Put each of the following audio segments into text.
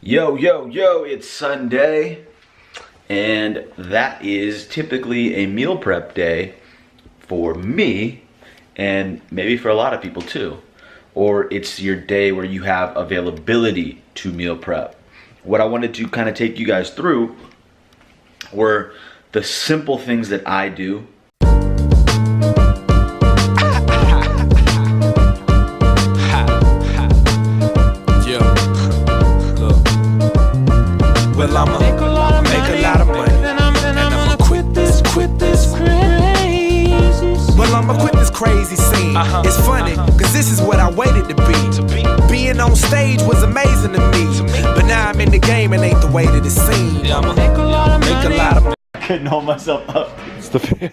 Yo, yo, yo, it's Sunday, and that is typically a meal prep day for me, and maybe for a lot of people too. Or it's your day where you have availability to meal prep. What I wanted to kind of take you guys through were the simple things that I do. Well, I'ma make a lot of money, and I'ma quit this crazy. Well, I'ma quit this crazy scene. It's funny, cause this is what I waited to be. Being on stage was amazing to me, but now I'm in the game and ain't the way that it seems. I'ma make a lot of money. I couldn't hold myself up.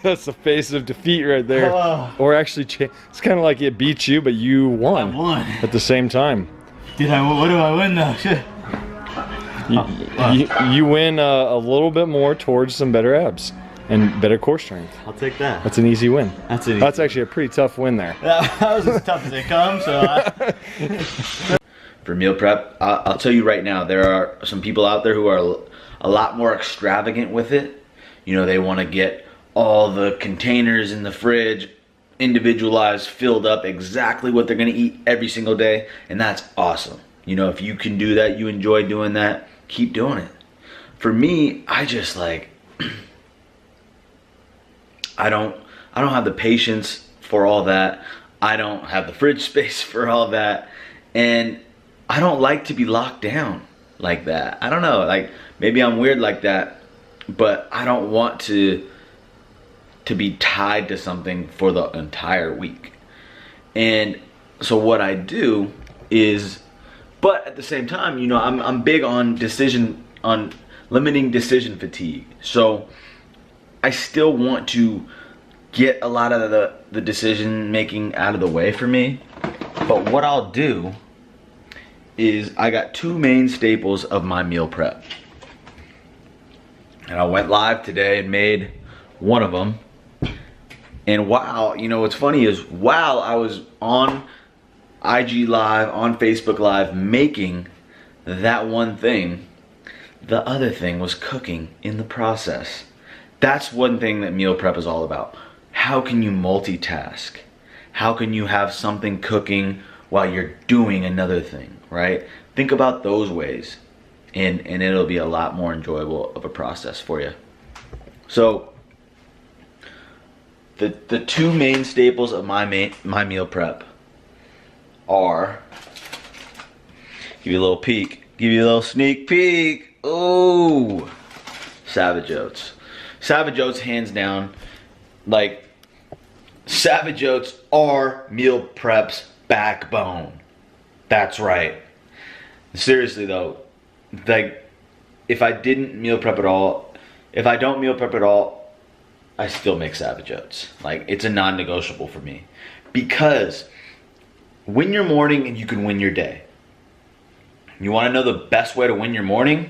That's the face of defeat right there. Or actually, it's kind of like it beat you, but you won. I won. At the same time. What do I win though? Shit. You win a little bit more towards some better abs and better core strength. I'll take that. That's an easy win. That's actually a pretty tough win there. That was as tough as it comes. For meal prep, I'll tell you right now, there are some people out there who are a lot more extravagant with it. You know, they want to get all the containers in the fridge individualized, filled up exactly what they're going to eat every single day, and that's awesome. You know, if you can do that, you enjoy doing that, keep doing it. For me, I just like I don't have the patience for all that. I don't have the fridge space for all that, and I don't like to be locked down like that. I don't know, like maybe I'm weird like that, but I don't want to be tied to something for the entire week. And so what I do is, but at the same time, you know, I'm big on limiting decision fatigue. So I still want to get a lot of the decision making out of the way for me. But what I'll do is I got two main staples of my meal prep. And I went live today and made one of them. And while, you know, what's funny is while I was on IG Live, on Facebook Live, making that one thing, the other thing was cooking in the process. That's one thing that meal prep is all about. How can you multitask? How can you have something cooking while you're doing another thing, right? Think about those ways, and it'll be a lot more enjoyable of a process for you. So the two main staples of my meal prep are, give you a little peek, give you a little sneak peek. Oh, Savage Oats. Savage Oats, hands down. Like, Savage Oats are meal prep's backbone. That's right. Seriously though, like, if I didn't meal prep at all, if I don't meal prep at all, I still make Savage Oats. Like, it's a non-negotiable for me, because win your morning and you can win your day. You want to know the best way to win your morning?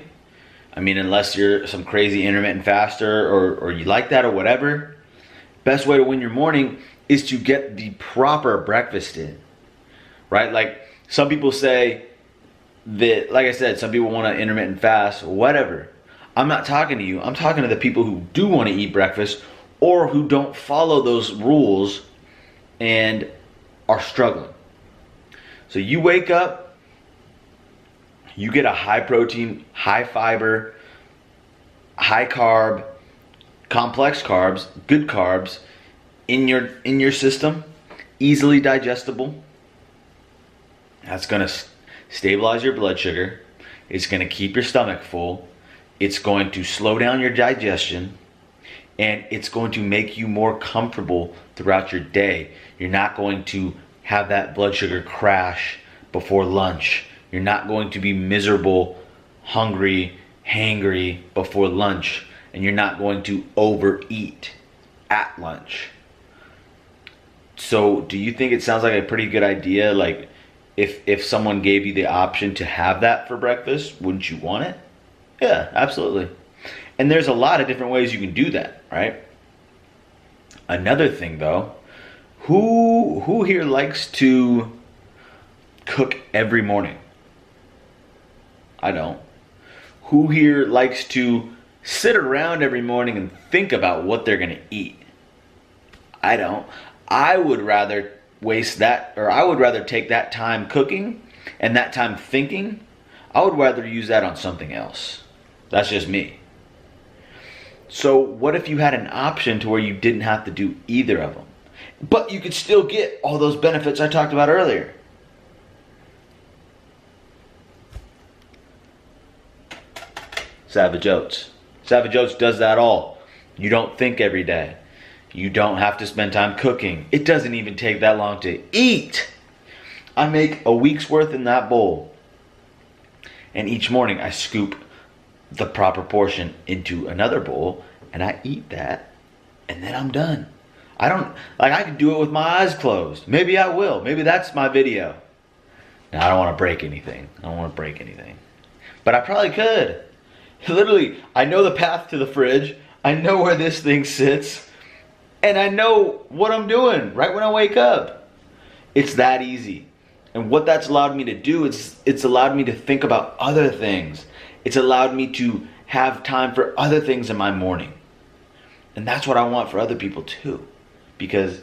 I mean, unless you're some crazy intermittent faster or you like that or whatever, best way to win your morning is to get the proper breakfast in, right? Like, some people say that, like I said, some people want to intermittent fast, whatever. I'm not talking to you. I'm talking to the people who do want to eat breakfast or who don't follow those rules and are struggling. So you wake up, you get a high protein, high fiber, high carb, complex carbs, good carbs in your system, easily digestible. That's gonna stabilize your blood sugar. It's gonna keep your stomach full. It's going to slow down your digestion, and it's going to make you more comfortable throughout your day. You're not going to have that blood sugar crash before lunch. You're not going to be miserable, hungry, hangry before lunch, and you're not going to overeat at lunch. So do you think it sounds like a pretty good idea? Like, if someone gave you the option to have that for breakfast, wouldn't you want it? Yeah, absolutely. And there's a lot of different ways you can do that, right? Another thing though, who here likes to cook every morning? I don't. Who here likes to sit around every morning and think about what they're going to eat? I don't. I would rather waste that, or I would rather take that time cooking and that time thinking. I would rather use that on something else. That's just me. So what if you had an option to where you didn't have to do either of them, but you could still get all those benefits I talked about earlier? Savage Oats. Savage Oats does that all. You don't think every day. You don't have to spend time cooking. It doesn't even take that long to eat. I make a week's worth in that bowl. And each morning I scoop the proper portion into another bowl and I eat that and then I'm done. I could do it with my eyes closed. Maybe I will. Maybe that's my video. Now I don't want to break anything. But I probably could. Literally, I know the path to the fridge. I know where this thing sits. And I know what I'm doing right when I wake up. It's that easy. And what that's allowed me to do is it's allowed me to think about other things. It's allowed me to have time for other things in my morning. And that's what I want for other people too. Because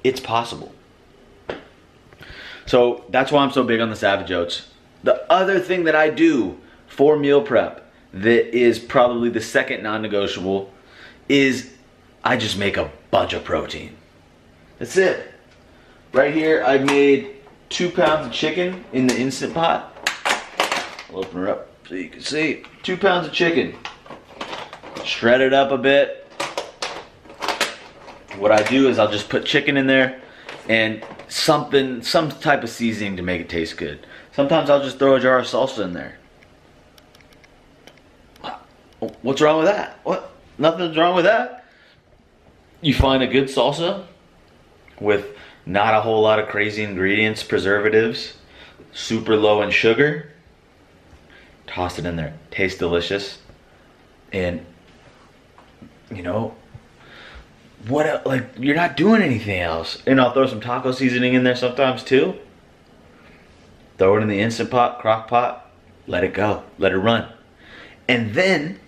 it's possible. So that's why I'm so big on the Savage Oats. The other thing that I do for meal prep that is probably the second non-negotiable is I just make a bunch of protein. That's it. Right here I made 2 pounds of chicken in the Instant Pot. I'll open her up so you can see. 2 pounds of chicken. Shred it up a bit. What I do is I'll just put chicken in there and some type of seasoning to make it taste good. Sometimes I'll just throw a jar of salsa in there. What's wrong with that? What? Nothing's wrong with that. You find a good salsa with not a whole lot of crazy ingredients, preservatives, super low in sugar. Toss it in there. Tastes delicious. And you know, you're not doing anything else. And I'll throw some taco seasoning in there sometimes too. Throw it in the Instant Pot, crock pot, let it go, let it run. And then,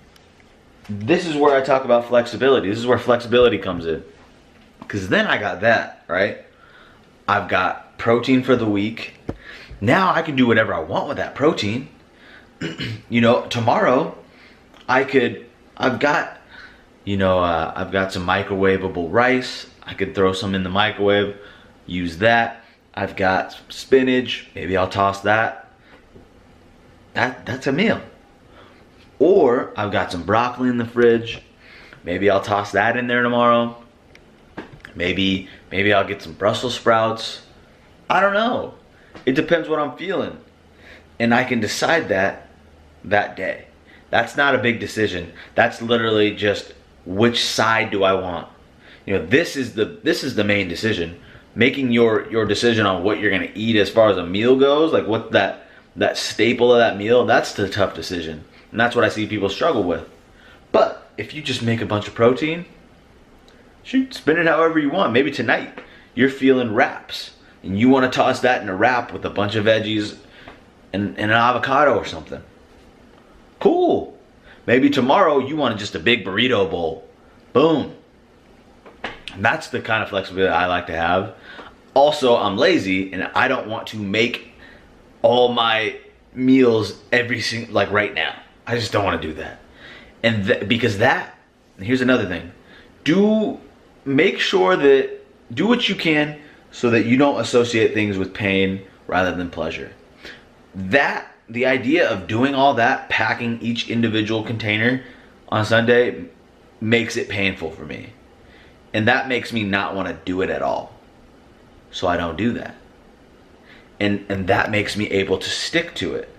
this is where I talk about flexibility. This is where flexibility comes in. Because then I got that, right? I've got protein for the week. Now I can do whatever I want with that protein. You know, tomorrow I've got some microwavable rice. I could throw some in the microwave, use that. I've got some spinach. Maybe I'll toss that. That's a meal. Or I've got some broccoli in the fridge. Maybe I'll toss that in there tomorrow. Maybe I'll get some Brussels sprouts. I don't know. It depends what I'm feeling. And I can decide that day. That's not a big decision. That's literally just which side do I want. You know, this is the main decision. Making your decision on what you're gonna eat as far as a meal goes, like what that staple of that meal, that's the tough decision. And that's what I see people struggle with. But if you just make a bunch of protein, shoot, spin it however you want. Maybe tonight you're feeling wraps and you want to toss that in a wrap with a bunch of veggies and an avocado or something. Cool. Maybe tomorrow you want just a big burrito bowl. Boom. And that's the kind of flexibility I like to have. Also, I'm lazy and I don't want to make all my meals like right now. I just don't want to do that. And here's another thing. Make sure that do what you can so that you don't associate things with pain rather than pleasure. The idea of doing all that, packing each individual container on Sunday, makes it painful for me. And that makes me not want to do it at all. So I don't do that. And that makes me able to stick to it.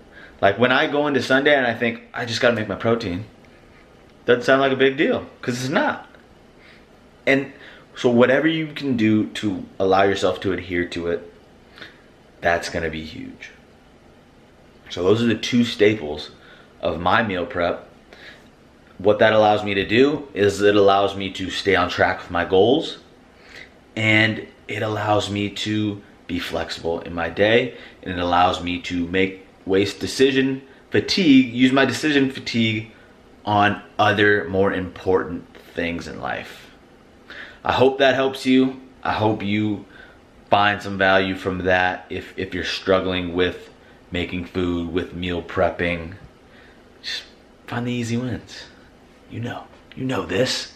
Like when I go into Sunday and I think, I just gotta make my protein. Doesn't sound like a big deal, because it's not. And so whatever you can do to allow yourself to adhere to it, that's gonna be huge. So those are the 2 staples of my meal prep. What that allows me to do is it allows me to stay on track with my goals, and it allows me to be flexible in my day, and it allows me to make waste decision fatigue, use my decision fatigue on other more important things in life. I hope that helps you. I hope you find some value from that if you're struggling with making food, with meal prepping. Just find the easy wins. You know this.